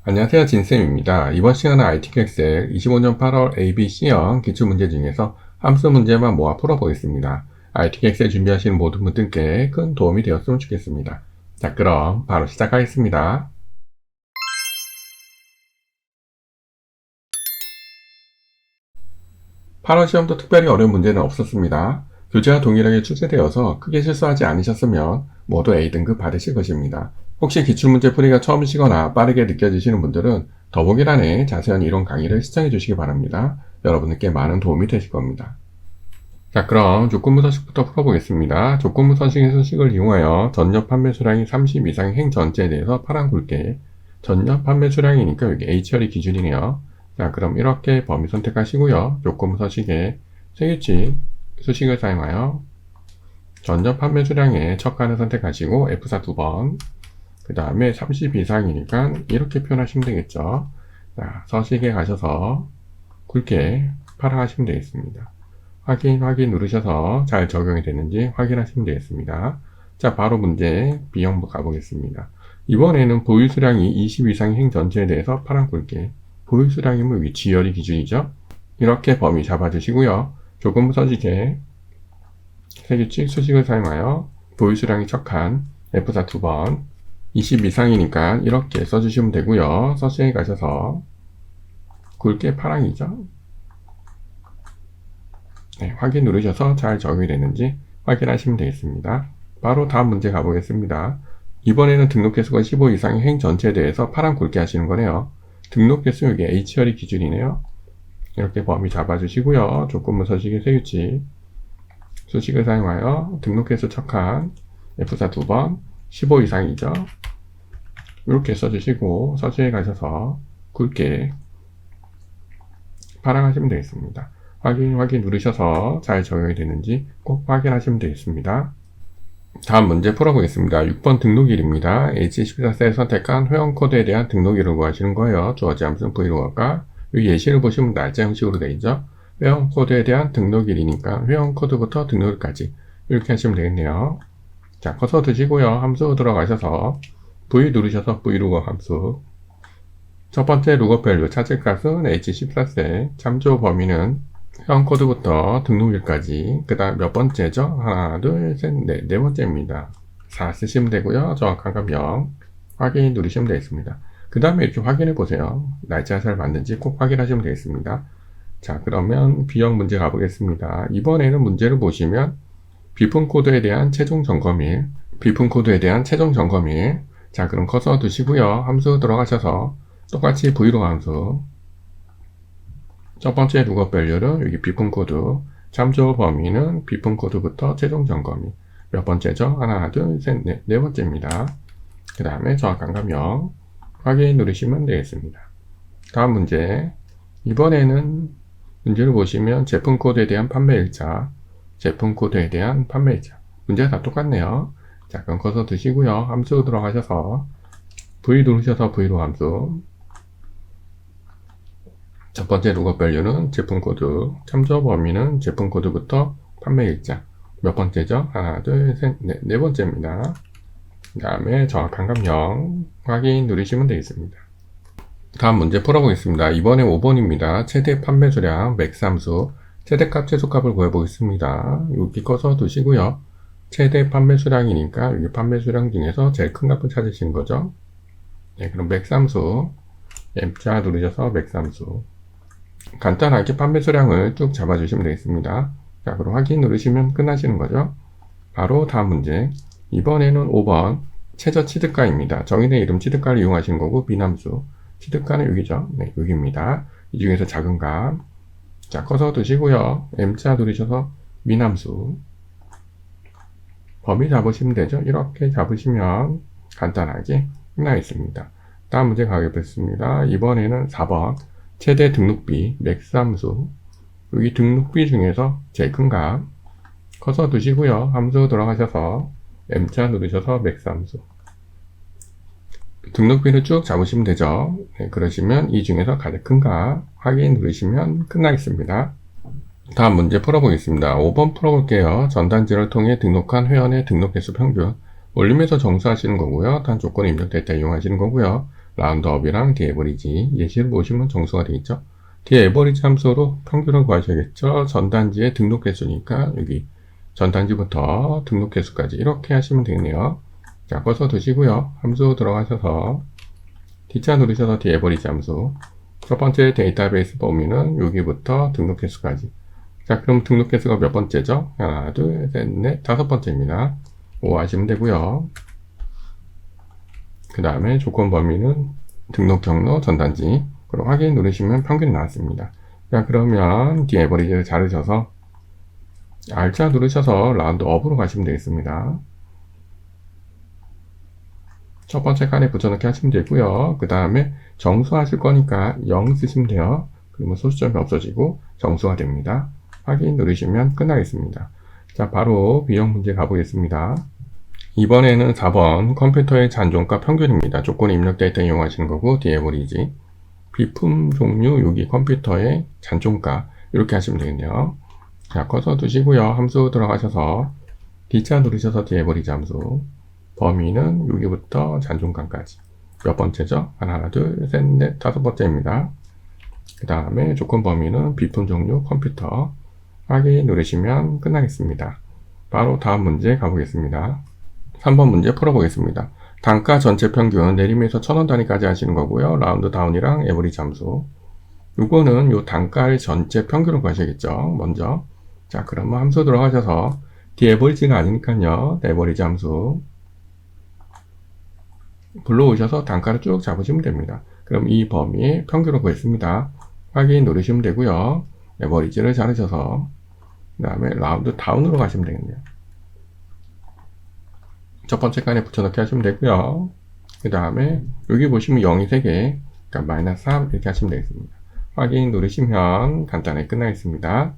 안녕하세요. 진쌤입니다. 이번 시간은 ITK 엑셀 25년 8월 ABC형 기출문제 중에서 함수 문제만 모아 풀어보겠습니다. ITK 엑셀 준비하시는 모든 분들께 큰 도움이 되었으면 좋겠습니다. 자, 그럼 바로 시작하겠습니다. 8월 시험도 특별히 어려운 문제는 없었습니다. 교재와 동일하게 출제되어서 크게 실수하지 않으셨으면 모두 A등급 받으실 것입니다. 혹시 기출문제 풀이가 처음이시거나 빠르게 느껴지시는 분들은 더보기란에 자세한 이론 강의를 시청해 주시기 바랍니다. 여러분들께 많은 도움이 되실 겁니다. 자, 그럼 조건부 서식부터 풀어보겠습니다. 조건부 서식의 수식을 이용하여 전년 판매 수량이 30 이상의 행 전체에 대해서 파란 굵게, 전년 판매 수량이니까 여기 H열이 기준이네요. 자, 그럼 이렇게 범위 선택하시고요. 조건부 서식에 세규칙 수식을 사용하여 전년 판매 수량의 첫 칸을 선택하시고 F4 2번, 그 다음에 30 이상이니까 이렇게 표현하시면 되겠죠. 자, 서식에 가셔서 굵게 파랑하시면 되겠습니다. 확인 누르셔서 잘 적용이 되는지 확인하시면 되겠습니다. 자, 바로 문제 B형부 가보겠습니다. 이번에는 보유 수량이 20 이상의 행 전체에 대해서 파란 굵게, 보유 수량이면 여기 G열이 기준이죠. 이렇게 범위 잡아주시고요. 조건부 서식에 세규칙 수식을 사용하여 보유 수량이 첫 칸, F4 2번, 20 이상이니까 이렇게 써주시면 되고요. 서식에 가셔서 굵게 파랑이죠. 네, 확인 누르셔서 잘 적용이 되는지 확인하시면 되겠습니다. 바로 다음 문제 가보겠습니다. 이번에는 등록 개수가 15 이상의 행 전체에 대해서 파란 굵게 하시는 거네요. 등록 개수 여기 H열이 기준이네요. 이렇게 범위 잡아주시고요. 조건부 서식의 세규칙 수식을 사용하여 등록 개수 첫 칸, F4 2번, 15 이상이죠. 이렇게 써주시고 서식에 가셔서 굵게 파랑하시면 되겠습니다. 확인 누르셔서 잘 적용이 되는지 꼭 확인하시면 되겠습니다. 다음 문제 풀어보겠습니다. 6번 등록일입니다. H14셀 선택한 회원코드에 대한 등록일을 구하시는 거예요. 주어진 함수는 브이로그가 여기 예시를 보시면 날짜 형식으로 되어 있죠. 회원코드에 대한 등록일이니까 회원코드부터 등록일까지 이렇게 하시면 되겠네요. 자, 커서 드시고요. 함수 들어가셔서 V 누르셔서 브이로그 함수, 첫 번째 룩업 밸류 찾을 값은 H14셀, 참조 범위는 회원코드부터 등록일까지, 그 다음 몇 번째죠? 하나, 둘, 셋, 넷, 네 번째입니다. 4 쓰시면 되고요. 정확한 값 0. 확인 누르시면 되겠습니다. 그 다음에 이렇게 확인해 보세요. 날짜 잘 맞는지 꼭 확인하시면 되겠습니다. 자, 그러면 B형 문제 가보겠습니다. 이번에는 문제를 보시면 비품 코드에 대한 최종 점검일, 자, 그럼 커서 두시고요. 함수 들어가셔서 똑같이 브이로그 함수, 첫 번째 룩업 밸류는 여기 비품 코드, 참조 범위는 비품 코드부터 최종 점검이 몇 번째죠? 하나, 둘, 셋, 넷, 네 번째입니다. 그 다음에 정확한 값 0. 확인 누르시면 되겠습니다. 다음 문제. 이번에는 문제를 보시면 제품 코드에 대한 판매일자, 문제가 다 똑같네요. 자, 그럼 커서 두시고요. 함수 들어가셔서 V 누르셔서 브이로그 함수, 첫 번째 룩업 밸류는 제품 코드, 참조 범위는 제품 코드부터 판매일자 몇 번째죠? 하나, 둘, 셋, 넷, 네 번째입니다. 그 다음에 정확한 값 0. 확인 누르시면 되겠습니다. 다음 문제 풀어보겠습니다. 이번에 5번입니다. 최대 판매 수량 맥스 함수, 최대값 최소값을 구해보겠습니다. 여기 꺼서 두시고요. 최대 판매 수량이니까 여기 판매 수량 중에서 제일 큰 값을 찾으시는 거죠. 네, 그럼 맥스 함수, M자 누르셔서 맥스 함수, 간단하게 판매 수량을 쭉 잡아주시면 되겠습니다. 자, 그럼 확인 누르시면 끝나시는 거죠. 바로 다음 문제. 이번에는 5번 최저 취득가입니다. 정의된 이름 취득가를 이용하시는 거고, 비남수 취득가는 여기죠. 네, 여기입니다. 이 중에서 작은 값. 자, 커서 두시고요. M자 누르셔서 미남수 범위 잡으시면 되죠. 이렇게 잡으시면 간단하게 끝나 있습니다. 다음 문제 가겠습니다. 이번에는 4번 최대 등록비 맥스 함수, 여기 등록비 중에서 제일 큰 값 커서 두시고요. 함수 들어가셔서 M자 누르셔서 맥스 함수, 등록비를 쭉 잡으시면 되죠. 네, 그러시면 이 중에서 가장 큰 값 확인 누르시면 끝나겠습니다. 다음 문제 풀어보겠습니다. 5번 풀어볼게요. 전단지를 통해 등록한 회원의 등록 개수 평균, 올림에서 정수하시는 거고요. 단 조건에 입력될 때 이용하시는 거고요. 라운드업이랑 디에버리지 예시를 보시면 정수가 되겠죠. 디에버리지 함수로 평균을 구하셔야겠죠. 전단지의 등록 개수니까 여기 전단지부터 등록 개수까지 이렇게 하시면 되겠네요. 자, 꺼서 두시고요. 함수 들어가셔서 D자 누르셔서 디에버리지 함수. 첫 번째 데이터베이스 범위는 여기부터 등록 개수까지. 자, 그럼 등록 개수가 몇 번째죠? 하나, 둘, 셋, 넷, 다섯 번째입니다. 5 하시면 되고요. 그 다음에 조건 범위는 등록 경로 전단지. 그럼 확인 누르시면 평균이 나왔습니다. 자, 그러면 디에버리지를 자르셔서 R자 누르셔서 라운드업으로 가시면 되겠습니다. 첫 번째 칸에 붙여넣기 하시면 되고요. 그 다음에 정수하실 거니까 0 쓰시면 돼요. 그러면 소수점이 없어지고 정수가 됩니다. 확인 누르시면 끝나겠습니다. 자, 바로 B형 문제 가보겠습니다. 이번에는 4번 컴퓨터의 잔존가 평균입니다. 조건 입력 데이터 이용하시는 거고 디에버리지 비품 종류 여기 컴퓨터의 잔존가 이렇게 하시면 되겠네요. 자, 커서 두시고요. 함수 들어가셔서 D자 누르셔서 디에버리지 함수 범위는 여기부터 잔존가까지 몇 번째죠? 하나, 둘, 셋, 넷, 다섯 번째입니다. 그 다음에 조건 범위는 비품 종류 컴퓨터 확인 누르시면 끝나겠습니다. 바로 다음 문제 가보겠습니다. 3번 문제 풀어보겠습니다. 단가 전체 평균 내림에서 1000원 단위까지 하시는 거고요. 라운드 다운이랑 에버리지 함수. 요거는 요 단가의 전체 평균을 구하셔야겠죠. 먼저. 자, 그러면 함수 들어가셔서 디에버리지가 아니니까요. 에버리지 함수. 불러오셔서 단가를 쭉 잡으시면 됩니다. 그럼 이 범위의 평균을 구했습니다. 확인 누르시면 되고요. 에버리지를 자르셔서 그 다음에 라운드 다운으로 가시면 되겠네요. 첫 번째 칸에 붙여넣기 하시면 되고요. 그 다음에 여기 보시면 0이 3개, 그러니까 마이너스 3 이렇게 하시면 되겠습니다. 확인 누르시면 간단하게 끝나겠습니다.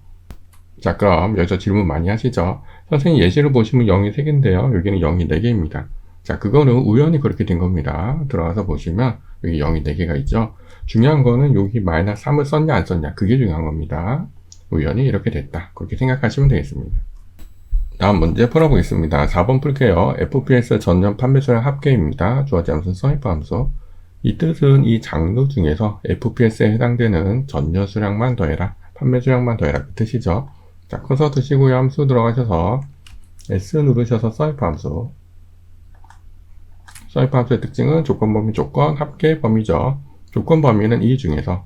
자, 그럼 여기서 질문 많이 하시죠? 선생님 예시를 보시면 0이 3개인데요. 여기는 0이 4개입니다. 자, 그거는 우연히 그렇게 된 겁니다. 들어가서 보시면 여기 0이 4개가 있죠. 중요한 거는 여기 마이너스 3을 썼냐 안 썼냐 그게 중요한 겁니다. 우연히 이렇게 됐다. 그렇게 생각하시면 되겠습니다. 다음 문제 풀어보겠습니다. 4번 풀게요. FPS 전년 판매수량 합계입니다. 주어진 함수는 서이프 함수. 이 뜻은 이 장르 중에서 FPS에 해당되는 전년 수량만 더해라. 판매 수량만 더해라. 그 뜻이죠. 자, 커서 드시고요. 함수 들어가셔서 S 누르셔서 서이프 함수. 서이프 함수의 특징은 조건 범위 조건 합계 범위죠. 조건 범위는 이 중에서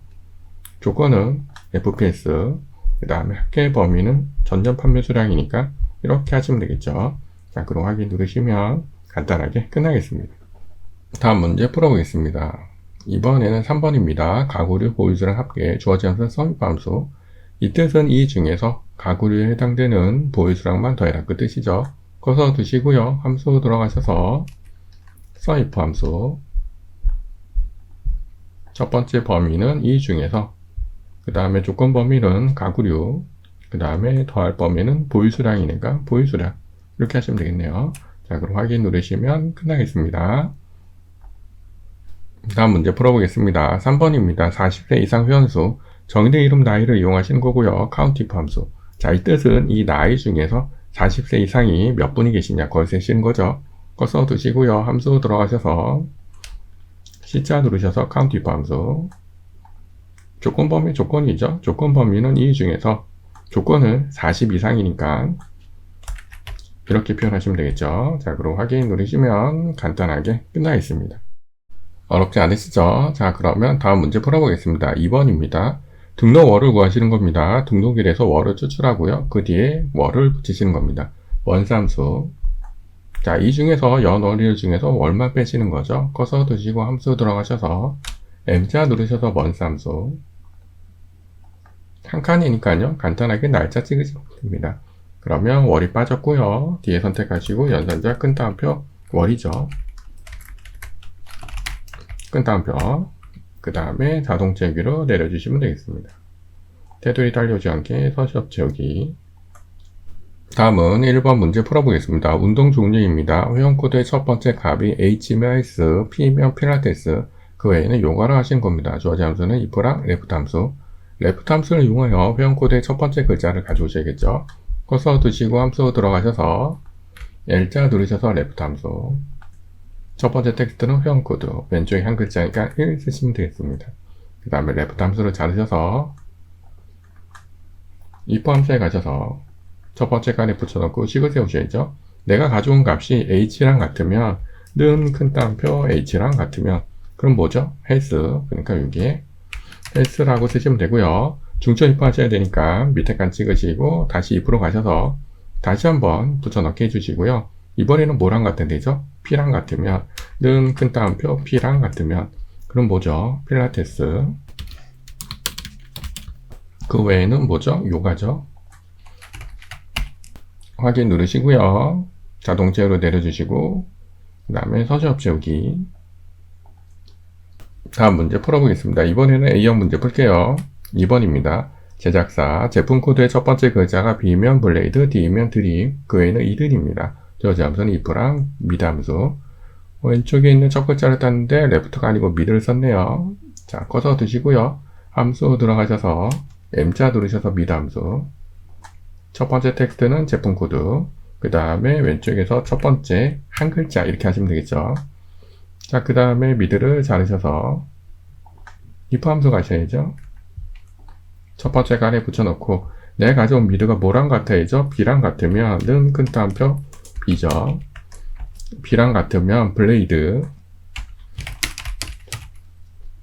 조건은 FPS 그 다음에 합계 범위는 전년 판매 수량이니까 이렇게 하시면 되겠죠. 자, 그럼 확인 누르시면 간단하게 끝나겠습니다. 다음 문제 풀어보겠습니다. 이번에는 3번입니다. 가구류 보유수량 합계 주어진 함수는 서이프 함수. 이 뜻은 이 중에서 가구류에 해당되는 보유수량만 더해라. 그 뜻이죠. 커서 두시고요. 함수 들어가셔서 서이프 함수. 첫 번째 범위는 이 중에서 그 다음에 조건 범위는 가구류 그 다음에 더할 범위는 보유수량이니까 보유수량 이렇게 하시면 되겠네요. 자, 그럼 확인 누르시면 끝나겠습니다. 다음 문제 풀어보겠습니다. 3번입니다. 40세 이상 회원수 정의된 이름 나이를 이용하시는 거고요. 카운티프 함수. 자, 이 뜻은 이 나이 중에서 40세 이상이 몇 분이 계시냐 그걸 세시는 거죠. 그거 써두시고요. 함수 들어가셔서 C자 누르셔서 카운티프 함수. 조건 범위 조건이죠. 조건 범위는 이 중에서 조건은 40 이상이니까 이렇게 표현하시면 되겠죠. 자, 그럼 확인 누르시면 간단하게 끝나 있습니다. 어렵지 않으시죠? 자, 그러면 다음 문제 풀어보겠습니다. 2번입니다. 등록월을 구하시는 겁니다. 등록일에서 월을 추출하고요. 그 뒤에 월을 붙이시는 겁니다. 원함수. 자, 이 중에서 연월일 중에서 월만 빼시는 거죠. 커서 두시고 함수 들어가셔서 M자 누르셔서 원함수. 한 칸이니까요. 간단하게 날짜 찍으시면 됩니다. 그러면 월이 빠졌고요. 뒤에 선택하시고 연산자 끈 따옴표 월이죠. 끈 따옴표. 그 다음에 자동 채우기로 내려주시면 되겠습니다. 테두리 달려오지 않게 서시업 채우기. 다음은 1번 문제 풀어보겠습니다. 운동 종류입니다. 회원코드의 첫 번째 값이 H면 헬스, P면 필라테스, 그 외에는 요가를 하신 겁니다. 주어진 함수는 if랑 left 함수. left 함수를 이용하여 회원코드의 첫 번째 글자를 가져오셔야겠죠. 커서 두시고 함수 들어가셔서 L자 누르셔서 left 함수. 첫 번째 텍스트는 회원 코드, 왼쪽에 한 글자니까 1 쓰시면 되겠습니다. 그 다음에 레프트 함수를 자르셔서 if 함수에 가셔서 첫 번째 칸에 붙여놓고 식을 세우셔야죠. 내가 가져온 값이 h랑 같으면 는 큰 따옴표 h랑 같으면 그럼 뭐죠? else. 그러니까 여기에 else라고 쓰시면 되고요. 중점 if 하셔야 되니까 밑에 칸 찍으시고 다시 if로 가셔서 다시 한번 붙여넣기 해주시고요. 이번에는 뭐랑 같은 데죠? p랑 같으면 는 큰 따옴표 p랑 같으면 그럼 뭐죠? 필라테스. 그 외에는 뭐죠? 요가죠. 확인 누르시고요. 자동 제어로 내려주시고 그 다음에 서술업 채우기. 다음 문제 풀어보겠습니다. 이번에는 A형 문제 풀게요. 2번입니다. 제작사, 제품 코드의 첫 번째 글자가 B면 블레이드, D면 드림, 그 외에는 이든입니다. 저지 함수는 if랑 미드 함수. 왼쪽에 있는 첫 글자를 땄는데 레프트가 아니고 미드를 썼네요. 자, 꺼서 두시고요. 함수 들어가셔서 M자 누르셔서 미드 함수. 첫 번째 텍스트는 제품 코드. 그 다음에 왼쪽에서 첫 번째 한 글자 이렇게 하시면 되겠죠. 자, 그 다음에 미드를 자르셔서 if 함수 가셔야죠. 첫 번째 칸에 붙여놓고 내가 가져온 미드가 뭐랑 같아야죠? B랑 같으면 는 큰 따옴표 B죠. B랑 같으면 블레이드.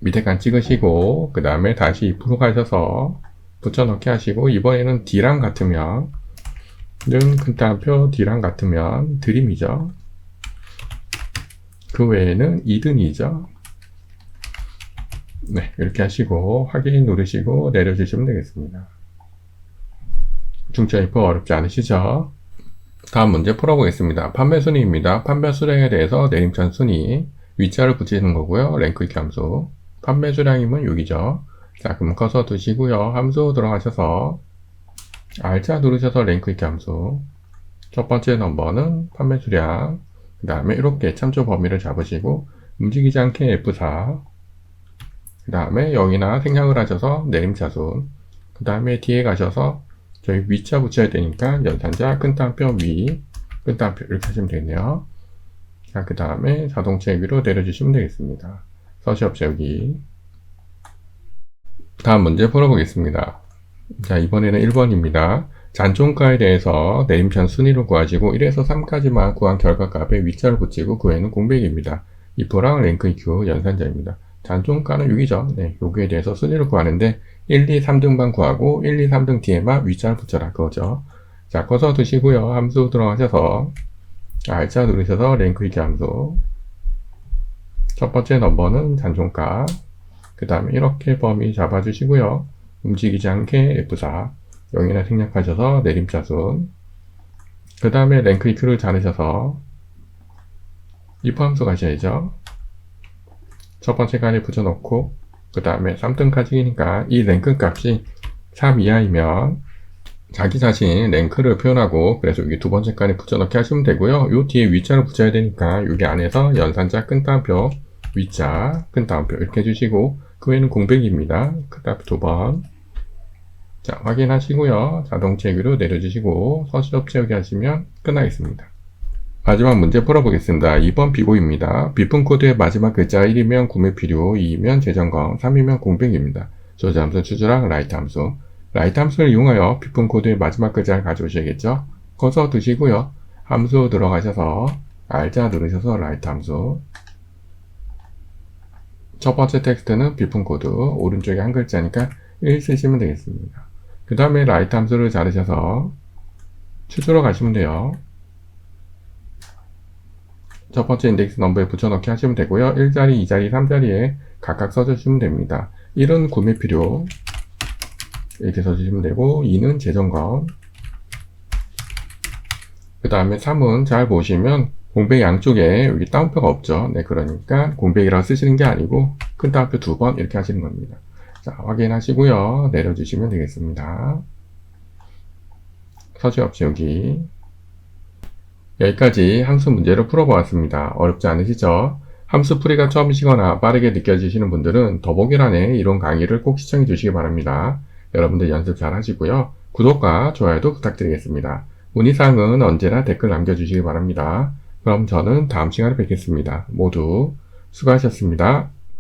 밑에 칸 찍으시고 그 다음에 다시 if로 가셔서 붙여넣기 하시고 이번에는 D랑 같으면 는 큰 따옴표 D랑 같으면 드림이죠. 그 외에는 이든이죠. 네, 이렇게 하시고 확인 누르시고 내려주시면 되겠습니다. 중점 if 어렵지 않으시죠? 다음 문제 풀어보겠습니다. 판매 순위입니다. 판매 수량에 대해서 내림찬 순위, 위자를 붙이는 거고요. 랭크 있기 함수. 판매 수량이면 6이죠. 자, 그럼 커서 두시고요. 함수 들어가셔서 R자 누르셔서 랭크 있기 함수. 첫 번째 넘버는 판매 수량. 그 다음에 이렇게 참조 범위를 잡으시고 움직이지 않게 F4. 그 다음에 여기나 생략을 하셔서 내림차순. 그 다음에 뒤에 가셔서 저희 위자 붙여야 되니까 연산자 큰 따옴표 위, 큰 따옴표 이렇게 하시면 되겠네요. 자, 그 다음에 자동차 위로 내려주시면 되겠습니다. 서시업 세우기. 다음 문제 풀어보겠습니다. 자, 이번에는 1번입니다. 잔존가에 대해서 내림찬 순위를 구하시고 1에서 3까지만 구한 결과값에 위자를 붙이고 그 외에는 공백입니다. if랑 랭크 EQ 연산자입니다. 잔존가는 6이죠. 네, 여기에 대해서 순위를 구하는데 1, 2, 3등만 구하고 1, 2, 3등 뒤에만 위자를 붙여라 그거죠. 자, 꺼서 두시고요. 함수 들어가셔서 R자 누르셔서 랭크 EQ 함수. 첫 번째 넘버는 잔존가. 그 다음에 이렇게 범위 잡아주시고요. 움직이지 않게 F4. 여기나 생략하셔서 내림자순. 그 다음에 랭크 EQ를 자르셔서 if 함수 가셔야죠. 첫 번째 칸에 붙여놓고 그 다음에 3등까지니까 이 랭크 값이 3 이하이면 자기 자신 랭크를 표현하고 그래서 여기 두 번째 칸에 붙여넣기 하시면 되고요. 요 뒤에 위자를 붙여야 되니까 여기 안에서 연산자 큰 따옴표 위자 큰 따옴표 이렇게 해주시고 그 외에는 공백입니다. 그 다음에 두 번. 자, 확인하시고요. 자동차 위로 내려주시고 서술업 채우기 하시면 끝나겠습니다. 마지막 문제 풀어보겠습니다. 2번 비고입니다. 비품 코드의 마지막 글자 1이면 구매 필요, 2이면 재점검, 3이면 공백입니다. 저지 함수 추주랑 라이트 함수. 라이트 함수를 이용하여 비품 코드의 마지막 글자를 가져오셔야겠죠? 꺼서 두시고요. 함수 들어가셔서 R자 누르셔서 라이트 함수. 첫 번째 텍스트는 비품 코드, 오른쪽에 한 글자니까 1 쓰시면 되겠습니다. 그 다음에 라이트 함수를 자르셔서 추주로 가시면 돼요. 첫 번째 인덱스 넘버에 붙여넣기 하시면 되고요. 1자리, 2자리, 3자리에 각각 써주시면 됩니다. 1은 구매 필요 이렇게 써주시면 되고 2는 재점검. 그 다음에 3은 잘 보시면 공백 양쪽에 여기 따옴표가 없죠. 네, 그러니까 공백이라고 쓰시는 게 아니고 큰 따옴표 2번 이렇게 하시는 겁니다. 자, 확인하시고요. 내려주시면 되겠습니다. 서술업 채우기. 여기까지 함수 문제를 풀어보았습니다. 어렵지 않으시죠? 함수 풀이가 처음이시거나 빠르게 느껴지시는 분들은 더보기란에 이론 강의를 꼭 시청해 주시기 바랍니다. 여러분들 연습 잘 하시고요. 구독과 좋아요도 부탁드리겠습니다. 문의사항은 언제나 댓글 남겨주시기 바랍니다. 그럼 저는 다음 시간에 뵙겠습니다. 모두 수고하셨습니다.